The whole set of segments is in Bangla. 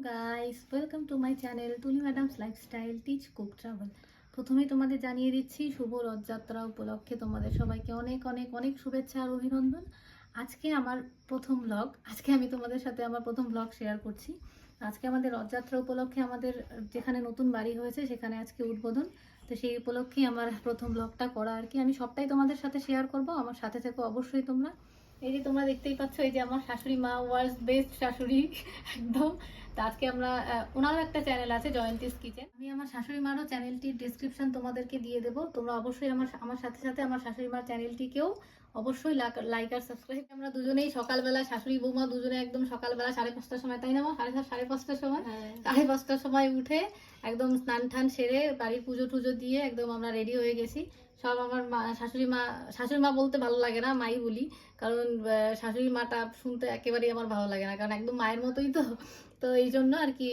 Guys, welcome to my channel তুলি ম্যাডামস লাইফস্টাইল টিচ কুক ট্রাভেল। প্রথমেই তোমাদের জানিয়ে দিচ্ছি শুভ রথযাত্রা উপলক্ষে তোমাদের সবাইকে অনেক অনেক অনেক শুভেচ্ছা আর অভিনন্দন। আজকে আমার প্রথম ব্লগ, আজকে আমি তোমাদের সাথে আমার প্রথম ব্লগ শেয়ার করছি। আজকে আমাদের রথযাত্রা উপলক্ষে আমাদের যেখানে নতুন বাড়ি হয়েছে সেখানে আজকে উদ্বোধন। তো সেই উপলক্ষেই আমার প্রথম ব্লগটা করা আর কি। আমি সবটাই তোমাদের সাথে শেয়ার করব, আমার সাথে থেকো অবশ্যই তোমরা। এই যে তোমরা দেখতেই পাচ্ছ, এই যে আমার শাশুড়ি মা, ওয়ার্ল্ডস বেস্ট শাশুড়ি একদম। তো আজকে আমরা ওনারও একটা চ্যানেল আছে, জয়ন্তীস কিচেন। আমি আমার শাশুড়ি মারও চ্যানেলটির ডিসক্রিপশন তোমাদেরকে দিয়ে দেবো। তোমরা অবশ্যই আমার সাথে সাথে আমার শাশুড়ি মার চ্যানেলটিকেও অবশ্যই লাইক আর সাবস্ক্রাইব। আমরা দুজনেই সকালবেলা, শাশুড়ি বৌমা দুজনে একদম সকালবেলা 5:30টার সময়, তাই না মা? 5:30টার সময়, 5:30টার সময় উঠে একদম স্নান টান সেরে বাড়ির পুজো টুজো দিয়ে একদম আমরা রেডি হয়ে গেছি সব। আমার শাশুড়ি মা বলতে ভালো লাগে না, মাই বলি, কারণ শাশুড়ি মাটা শুনতে একেবারেই আমার ভালো লাগে না, কারণ একদম মায়ের মতোই তো। তো এই জন্য আর কি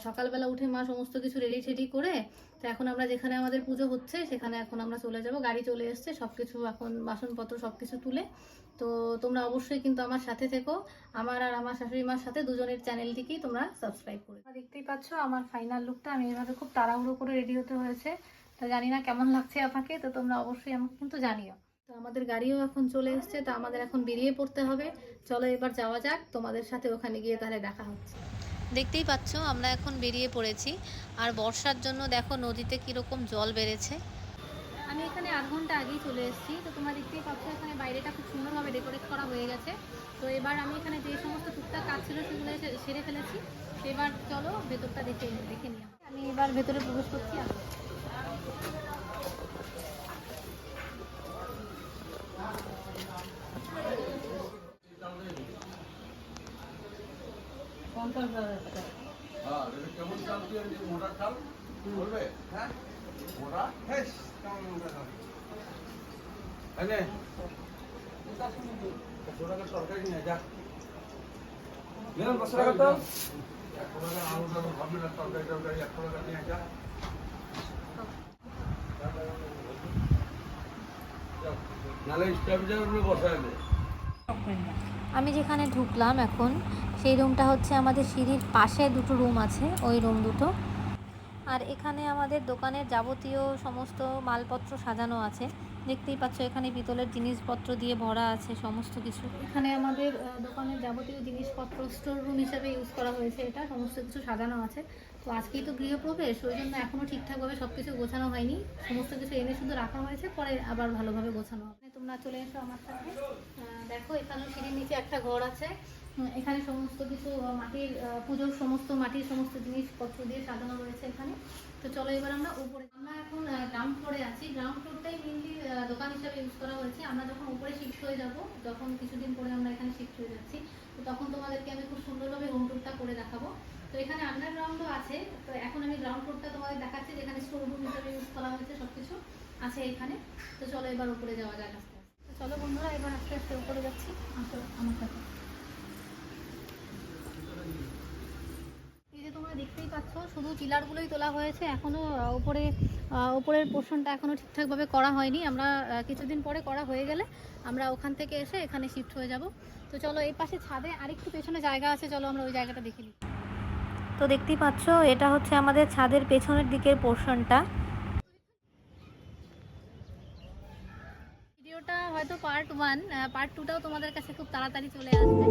সকালবেলা উঠে মা সমস্ত কিছু রেডি টেডি করে, তো এখন আমরা যেখানে আমাদের পুজো হচ্ছে সেখানে এখন আমরা চলে যাব। গাড়ি চলে এসছে, সবকিছু এখন বাসনপত্র সবকিছু তুলে। তো তোমরা অবশ্যই কিন্তু আমার সাথে থেকো, আমার আর আমার শাশুড়ি মার সাথে দুজনের চ্যানেলটিকেই তোমরা সাবস্ক্রাইব করে। দেখতেই পাচ্ছ আমার ফাইনাল লুকটা, আমি এভাবে খুব তাড়াহুড়ো করে রেডি হতে হয়েছে। তো জানি না কেমন লাগছে আপনাকে, তো তোমরা অবশ্যই আমাকে কিন্তু জানিও। তো আমাদের গাড়িও এখন চলে এসছে, তো আমাদের এখন বেরিয়ে পড়তে হবে। চলো এবার যাওয়া যাক, তোমাদের সাথে ওখানে গিয়ে তাহলে দেখা হচ্ছে। দেখতেই পাচ্ছ আমরা এখন বেরিয়ে পড়েছি, আর বর্ষার জন্য দেখো নদীতে কীরকম জল বেড়েছে। আমি এখানে 8 ঘন্টা আগেই চলে এসেছি। তো তোমরা দেখতেই পাচ্ছ এখানে বাইরেটা খুব সুন্দরভাবে ডেকোরেট করা হয়ে গেছে। তো এবার আমি এখানে যে সমস্ত টুকটাক কাজ ছিল সেগুলো সেরে ফেলেছি। এবার চলো ভেতরটা দেখে নিই। আমি এবার ভেতরে প্রবেশ করছি। কেমন চাল তুই মোটা চাল বলবে? হ্যাঁ মোটা হেস কেমন মোটা চাল এনে টাকা তরকারি নিয়ে যা নিলাম 5 টাকা তো 1 টাকা আলু টালু ভাবলি না, তরকারি টরকারি 1 টাকা নিয়ে যা। নালে স্টেবিলাইজার উপরে বসায় দে। আমি যেখানে ঢুকলাম এখন, সেই রুমটা হচ্ছে আমাদের সিঁড়ির পাশে দুটো রুম আছে, ওই রুম দুটো। আর এখানে আমাদের দোকানের যাবতীয় সমস্ত মালপত্র সাজানো আছে। দেখতেই পাচ্ছ এখানে পিতলের জিনিসপত্র দিয়ে ভরা আছে সমস্ত কিছু। এখানে আমাদের দোকানের যাবতীয় জিনিসপত্র স্টোর রুম হিসাবে ইউজ করা হয়েছে, এটা সমস্ত কিছু সাজানো আছে। তো আজকেই তো গৃহপ্রবেশ, ওই জন্য এখনও ঠিকঠাকভাবে সব কিছু গোছানো হয়নি। সমস্ত কিছু এনে শুধু রাখা হয়েছে, পরে আবার ভালোভাবে গোছানো হবে। তোমরা চলে এসো আমার সাথে। দেখো এখানেও সিঁড়ির নিচে একটা ঘর আছে। এখানে সমস্ত কিছু মাটির পুজোর মাটির সমস্ত জিনিসপত্র দিয়ে সাজানো রয়েছে এখানে। তো চলো এবার আমরা উপরে, আমরা এখন গ্রাউন্ড ফ্লোরে আছি। গ্রাউন্ড ফ্লোরটাই মেনলি দোকান হিসাবে ইউজ করা হয়েছে। আমরা যখন উপরে শিফট হয়ে যাব, যখন কিছুদিন পরে আমরা এখানে শিফট হয়ে যাচ্ছি, তো তখন তোমাদেরকে আমি খুব সুন্দরভাবে হোম টুরটা করে দেখাবো। তো এখানে আন্ডারগ্রাউন্ডও আছে। তো এখন আমি গ্রাউন্ড ফ্লোরটা তোমাদের দেখাচ্ছি, যেখানে স্টোর রুম হিসাবে ইউজ করা হয়েছে, সবকিছু আছে এখানে। তো চলো এবার উপরে যাওয়া যাক আস্তে আস্তে। তো চলো বন্ধুরা, এবার আস্তে আস্তে উপরে যাচ্ছি, আসো আমার সাথে। এই যে তোমরা দেখতেই পাচ্ছ শুধু পিলারগুলোই তোলা হয়েছে, এখনো উপরের পোর্শনটা এখনো ঠিকঠাকভাবে করা হয়নি। আমরা কিছুদিন পরে করা হয়ে গেলে আমরা ওখান থেকে এসে এখানে শিফট হয়ে যাব। তো চলো এই পাশে ছাদে আরেকটু পেছনে জায়গা আছে, চলো আমরা ওই জায়গাটা দেখে নিই। তো দেখতেই পাচ্ছ এটা হচ্ছে আমাদের ছাদের পেছনের দিকের পোর্শনটা। ভিডিওটা হয়তো পার্ট 1, পার্ট 2টাও তোমাদের কাছে খুব তাড়াতাড়ি চলে আসবে।